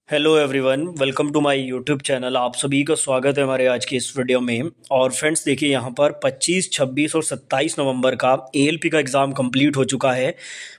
Hello everyone, welcome to my YouTube channel. आप सभी का स्वागत है हमारे आज की इस वीडियो में। और फ्रेंड्स देखिए, यहाँ पर 25, 26 और 27 नवंबर का एएलपी का एग्ज़ाम कंप्लीट हो चुका है।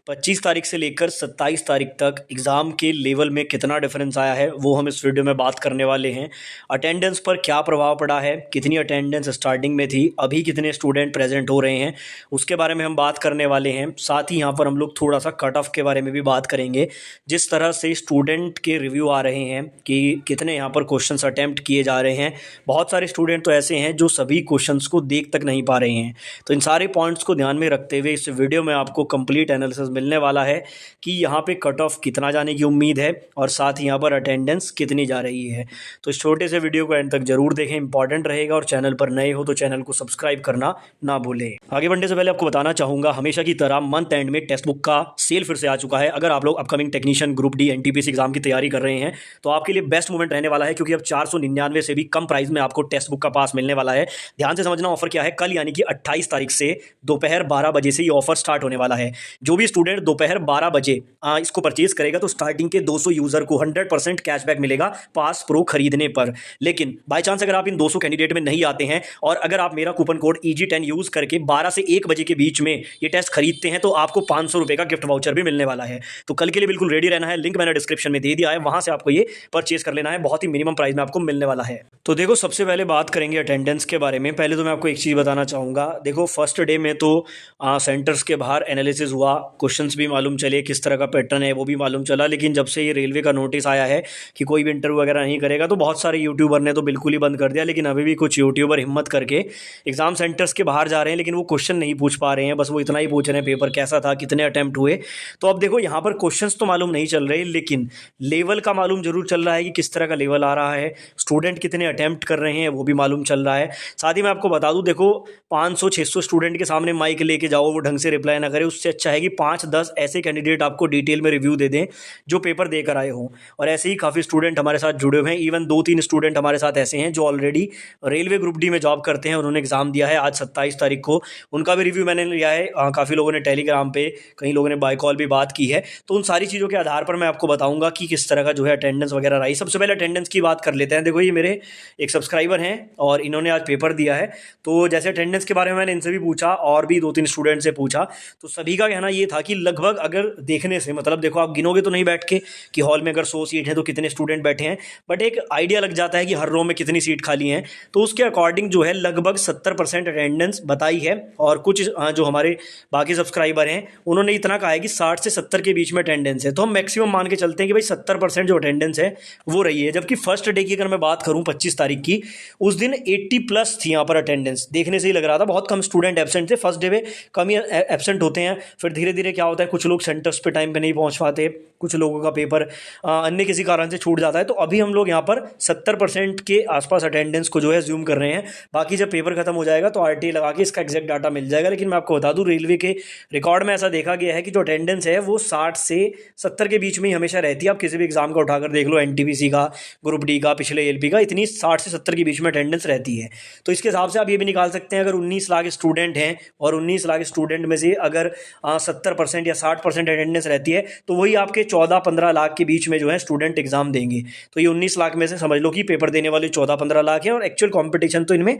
25 तारीख से लेकर 27 तारीख तक एग्ज़ाम के लेवल में कितना डिफरेंस आया है वो हम इस वीडियो में बात करने वाले हैं। अटेंडेंस पर क्या प्रभाव पड़ा है, कितनी अटेंडेंस स्टार्टिंग में थी, अभी कितने स्टूडेंट प्रेजेंट हो रहे हैं, उसके बारे में हम बात करने वाले हैं। साथ ही यहाँ पर हम लोग थोड़ा सा कट ऑफ के बारे में भी बात करेंगे। जिस तरह से स्टूडेंट के रिव्यू आ रहे हैं कि कितने यहाँ पर क्वेश्चंस अटेम्प्ट किए जा रहे हैं, बहुत सारे स्टूडेंट तो ऐसे हैं जो सभी क्वेश्चंस को देख तक नहीं पा रहे हैं। तो इन सारे पॉइंट्स को ध्यान में रखते हुए इस वीडियो में आपको कंप्लीट एनालिसिस मिलने वाला है कि यहाँ पे कट ऑफ कितना जाने की उम्मीद है और साथ ही यहाँ पर अटेंडेंस कितनी जा रही है। तो इस छोटे से वीडियो को एंड तक जरूर देखें, इंपॉर्टेंट रहेगा। और चैनल पर नए हो तो चैनल को सब्सक्राइब करना ना भूलें। आगे बढ़ने से पहले आपको बताना चाहूँगा, हमेशा की तरह मंथ एंड में टेक्स्ट बुक का सेल फिर से आ चुका है। अगर आप लोग upcoming technician group D NTPC exam की तैयारी कर रहे हैं तो आपके लिए बेस्ट मोमेंट रहने वाला है, क्योंकि अब 499 से भी कम प्राइस में आपको टेक्स्ट बुक का पास मिलने वाला है। ध्यान से समझना ऑफर क्या है। कल यानी कि 28 तारीख से दोपहर 12 बजे से ये ऑफर स्टार्ट होने वाला है। जो भी स्टूडेंट दोपहर 12 बजे इसको परचेज करेगा तो स्टार्टिंग के 200 यूजर को 100% कैशबैक मिलेगा पास प्रो खरीदने पर। लेकिन बाय चांस अगर आप इन 200 कैंडिडेट में नहीं आते हैं और अगर आप मेरा कूपन कोड EG10 यूज करके 12 से 1 बजे के बीच में ये टेस्ट खरीदते हैं तो आपको 500 रुपए का गिफ्ट वाउचर भी मिलने वाला है। तो कल के लिए बिल्कुल रेडी रहना है। लिंक मैंने डिस्क्रिप्शन में दे दिया है, वहां से आपको ये परचेज कर लेना है। बहुत ही मिनिमम प्राइस में आपको मिलने वाला है। तो देखो, सबसे पहले बात करेंगे अटेंडेंस के बारे में। पहले तो मैं आपको एक चीज़ बताना चाहूँगा। देखो, फर्स्ट डे में तो सेंटर्स के बाहर एनालिसिस हुआ, क्वेश्चंस भी मालूम चले, किस तरह का पैटर्न है वो भी मालूम चला। लेकिन जब से ये रेलवे का नोटिस आया है कि कोई भी इंटरव्यू वगैरह नहीं करेगा तो बहुत सारे यूट्यूबर ने तो बिल्कुल ही बंद कर दिया। लेकिन अभी भी कुछ यूट्यूबर हिम्मत करके एग्जाम सेंटर्स के बाहर जा रहे हैं, लेकिन वो क्वेश्चन नहीं पूछ पा रहे हैं। बस वो इतना ही पूछ रहे हैं पेपर कैसा था, कितने अटैम्प्ट हुए। तो अब देखो, यहाँ पर क्वेश्चंस तो मालूम नहीं चल रहे, लेकिन लेवल का मालूम जरूर चल रहा है कि किस तरह का लेवल आ रहा है, स्टूडेंट कितने अटैम्प्ट कर रहे हैं वो भी मालूम चल रहा है। साथ ही मैं आपको बता दूं, देखो 500-600 स्टूडेंट के सामने माइक लेके जाओ, वो ढंग से रिप्लाई ना करे, उससे अच्छा है कि 5-10 ऐसे कैंडिडेट आपको डिटेल में रिव्यू दे दें जो पेपर देकर आए हों। और ऐसे ही काफ़ी स्टूडेंट हमारे साथ जुड़े हुए हैं। इवन 2-3 स्टूडेंट हमारे साथ ऐसे हैं जो ऑलरेडी रेलवे ग्रुप डी में जॉब करते हैं, उन्होंने एग्जाम दिया है आज 27 तारीख को। उनका भी रिव्यू मैंने लिया है। काफ़ी लोगों ने टेलीग्राम पे, कई लोगों ने बाय कॉल भी बात की है। तो उन सारी चीज़ों के आधार पर मैं आपको बताऊंगा कि किस तरह का जो है अटेंडेंस वगैरह रही। सबसे पहले अटेंडेंस की बात कर लेते हैं। देखो, ये मेरे एक सब्सक्राइबर हैं और इन्होंने आज पेपर दिया है। तो जैसे अटेंडेंस के बारे में मैंने इनसे भी पूछा और भी 2-3 स्टूडेंट से पूछा, तो सभी का कहना ये था कि लगभग, अगर देखने से मतलब देखो, आप गिनोगे तो नहीं बैठ के कि हॉल में अगर 100 सीट है तो कितने स्टूडेंट बैठे हैं, बट एक आइडिया लग जाता है कि हर रो में कितनी सीट खाली हैं। तो उसके अकॉर्डिंग जो है लगभग 70% अटेंडेंस बताई है। और कुछ जो हमारे बाकी सब्सक्राइबर हैं उन्होंने इतना कहा है कि 60 से 70 के बीच में अटेंडेंस है। तो हम मैक्सिमम मान के चलते हैं कि भाई 70% जो अटेंडेंस है वो रही है। जबकि फर्स्ट डे की अगर मैं बात करूं 25 तारीख की, उस दिन 80+ थी यहाँ पर अटेंडेंस। देखने से ही लग रहा था बहुत कम स्टूडेंट एब्सेंट थे। फर्स्ट डे में कम ही एब्सेंट होते हैं, फिर धीरे धीरे क्या होता है, कुछ लोग सेंटर्स पे टाइम पे नहीं पहुंच पाते, कुछ लोगों का पेपर अन्य किसी कारण से छूट जाता है। तो अभी हम लोग यहाँ पर 70% के आसपास अटेंडेंस को जो है ज्यूम कर रहे हैं। बाकी जब पेपर खत्म हो जाएगा तो RTA लगा के इसका एग्जैक्ट डाटा मिल जाएगा। लेकिन मैं आपको बता दूं, रेलवे के रिकॉर्ड में ऐसा देखा गया है कि जो अटेंडेंस है वो 60 से 70 के बीच में ही हमेशा रहती है। आप किसी भी एग्जाम का उठाकर देख लो, NTPC का, ग्रुप डी का, पिछले ALP का, इतनी 60 से 70 के बीच में अटेंडेंस रहती है। तो इसके हिसाब से आप ये भी निकाल सकते हैं, अगर 19 लाख स्टूडेंट हैं और 19 लाख स्टूडेंट में से अगर 70% या 60% अटेंडेंस रहती है तो वही आपके 14-15 लाख के बीच में जो है स्टूडेंट एग्जाम देंगे। तो ये 19 लाख में से समझ लो कि पेपर देने वाले 14-15 लाख हैं और एक्चुअल कंपटीशन तो इनमें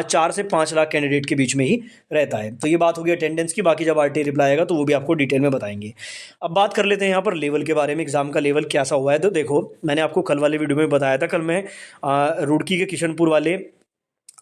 4 से 5 लाख कैंडिडेट के बीच में ही रहता है। तो ये बात होगी अटेंडेंस की। बाकी जब RTA रिप्लाई आएगा तो वो भी आपको डिटेल में बताएंगे। अब बात कर लेते हैं यहाँ पर लेवल के बारे में, एग्जाम का लेवल कैसा हुआ है। तो देखो, मैंने आपको कल वाले वीडियो में बताया था, कल मैं रुड़की के किशनपुर वाले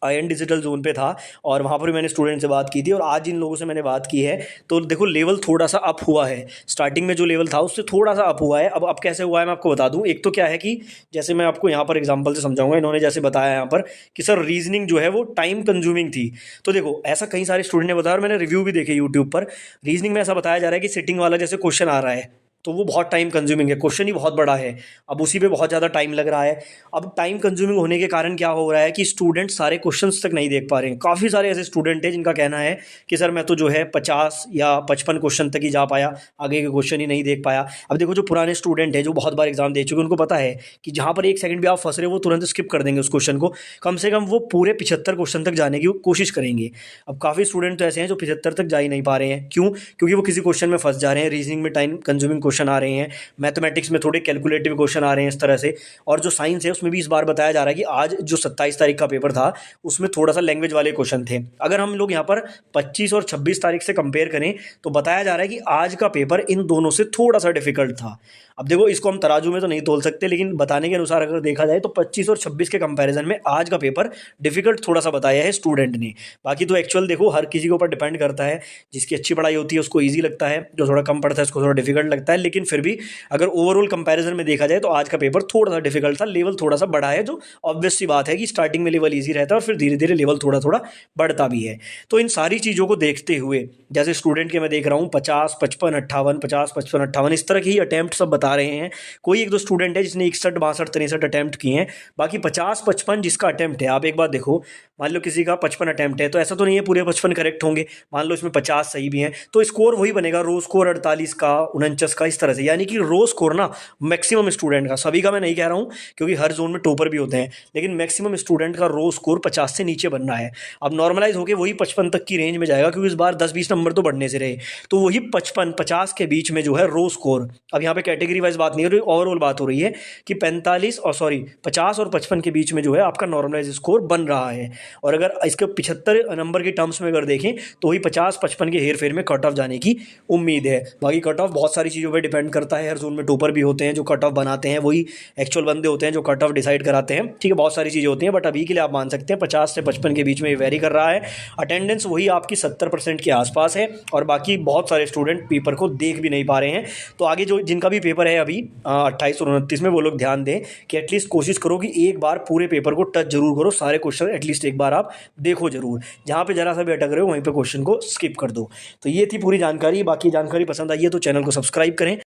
IN डिजिटल जोन पे था और वहाँ पर भी मैंने स्टूडेंट से बात की थी। और आज जिन लोगों से मैंने बात की है तो देखो, लेवल थोड़ा सा अप हुआ है। स्टार्टिंग में जो लेवल था उससे थोड़ा सा अप हुआ है। अब कैसे हुआ है मैं आपको बता दूं। एक तो क्या है कि जैसे मैं आपको यहाँ पर एग्जांपल से समझाऊंगा। इन्होंने जैसे बताया यहाँ पर कि सर रीजनिंग जो है वो टाइम कंज्यूमिंग थी। तो देखो, ऐसा कई सारे स्टूडेंट ने बताया और मैंने रिव्यू भी देखे यूट्यूब पर। रीजनिंग में ऐसा बताया जा रहा है कि सिटिंग वाला जैसे क्वेश्चन आ रहा है तो वो बहुत टाइम कंज्यूमिंग है, क्वेश्चन ही बहुत बड़ा है, अब उसी पे बहुत ज़्यादा टाइम लग रहा है। अब टाइम कंज्यूमिंग होने के कारण क्या हो रहा है कि स्टूडेंट सारे क्वेश्चंस तक नहीं देख पा रहे हैं। काफ़ी सारे ऐसे स्टूडेंट हैं जिनका कहना है कि सर मैं तो जो है 50 या 55 क्वेश्चन तक ही जा पाया, आगे के क्वेश्चन ही नहीं देख पाया। अब देखो, जो पुराने स्टूडेंट हैं जो बहुत बार एग्जाम दे चुके, उनको पता है कि जहाँ पर 1 सेकंड भी आप फंस रहे हो वो तुरंत स्किप कर देंगे उस क्वेश्चन को। कम से कम वो पूरे 75 क्वेश्चन तक जाने की कोशिश करेंगे। अब काफ़ी स्टूडेंट तो ऐसे हैं जो 75 तक जा ही नहीं पा रहे हैं। क्यों? क्योंकि वो किसी क्वेश्चन में फंस जा रहे हैं। रीजनिंग में टाइम कंज्यूमिंग क्वेश्चन आ रहे हैं, मैथमेटिक्स में थोड़े कैलकुलेटिव क्वेश्चन आ रहे हैं इस तरह से। और जो साइंस है उसमें भी इस बार बताया जा रहा है कि आज जो 27 तारीख का पेपर था उसमें थोड़ा सा लैंग्वेज वाले क्वेश्चन थे। अगर हम लोग यहाँ पर 25 और 26 तारीख से कंपेयर करें तो बताया जा रहा है कि आज का पेपर इन दोनों से थोड़ा सा डिफिकल्ट था। अब देखो, इसको हम तराजू में तो नहीं तोल सकते, लेकिन बताने के अनुसार अगर देखा जाए तो 25 और 26 के कंपैरिजन में आज का पेपर डिफिकल्ट थोड़ा सा बताया है स्टूडेंट ने। बाकी तो एक्चुअल देखो हर किसी के ऊपर डिपेंड करता है, जिसकी अच्छी पढ़ाई होती है उसको ईजी लगता है, जो थोड़ा कम पढ़ता है उसको थोड़ा डिफिकल्ट लगता है। लेकिन फिर भी अगर ओवरऑल कंपैरिजन में देखा जाए तो आज का पेपर थोड़ा सा डिफिकल्ट था, लेवल थोड़ा सा बढ़ा है, जो ऑब्वियस सी बात है कि स्टार्टिंग में लेवल ईजी रहता है और फिर धीरे धीरे लेवल थोड़ा थोड़ा बढ़ता भी है। तो इन सारी चीज़ों को देखते हुए, जैसे स्टूडेंट के मैं देख रहा हूँ 50, 55, 58, 50, 55, 58 इस तरह के ही अटैम्प्ट सब बता रहे हैं। कोई एक दो स्टूडेंट है जिसने 61, 62, 63 अटैम्प्ट किए हैं। बाकी 50, 55 जिसका अटैम्प्ट है, आप एक बात देखो, मान लो किसी का 55 अटैम्प्ट है तो ऐसा तो नहीं है पूरे 55 करेक्ट होंगे, मान लो इसमें 50 सही भी हैं तो स्कोर वही बनेगा, रो स्कोर 48 का, 49 का, इस तरह से। यानी कि रो स्कोर ना मैक्सिमम स्टूडेंट का, सभी का मैं नहीं कह रहा हूँ क्योंकि हर जोन में टॉपर भी होते हैं, लेकिन मैक्सिमम स्टूडेंट का रो स्कोर 50 से नीचे बनना है। अब नॉर्मलाइज होकर वही 55 तक की रेंज में जाएगा, क्योंकि इस बार 10-20 नंबर तो बढ़ने से रहे, तो वही 55-50 के बीच में जो है रो स्कोर। अब यहाँ पे कैटेगरी वाइज बात नहीं हो रही, ओवरऑल बात हो रही है कि 50 और 55 के बीच में जो है आपका नॉर्मलाइज स्कोर बन रहा है। और अगर इसके 75 नंबर की टर्म्स में अगर देखें तो वही 50-55 के हेर फेर में कट ऑफ जाने की उम्मीद है। बाकी कट ऑफ बहुत सारी चीज़ों पे डिपेंड करता है, हर जोन में टॉपर भी होते हैं जो कट ऑफ बनाते हैं, वही एक्चुअल बंदे होते हैं जो कट ऑफ डिसाइड कराते हैं, ठीक है, बहुत सारी चीज़ें होती हैं। बट अभी के लिए आप मान सकते हैं 50 से 55 के बीच में वेरी कर रहा है। अटेंडेंस वही आपकी 70% के आसपास है, और बाकी बहुत सारे स्टूडेंट पेपर को देख भी नहीं पा रहे हैं। तो आगे जो जिनका भी पेपर है अभी 28 और 29 में, वो लोग ध्यान दें कि एटलीस्ट कोशिश करो कि एक बार पूरे पेपर को टच जरूर करो, सारे क्वेश्चन एटलीस्ट एक बार आप देखो जरूर, जहाँ पे जरा सा भी अटक रहे हो वहीं पे क्वेश्चन को स्किप कर दो। तो ये थी पूरी जानकारी। बाकी जानकारी पसंद आई है तो चैनल को सब्सक्राइब करें।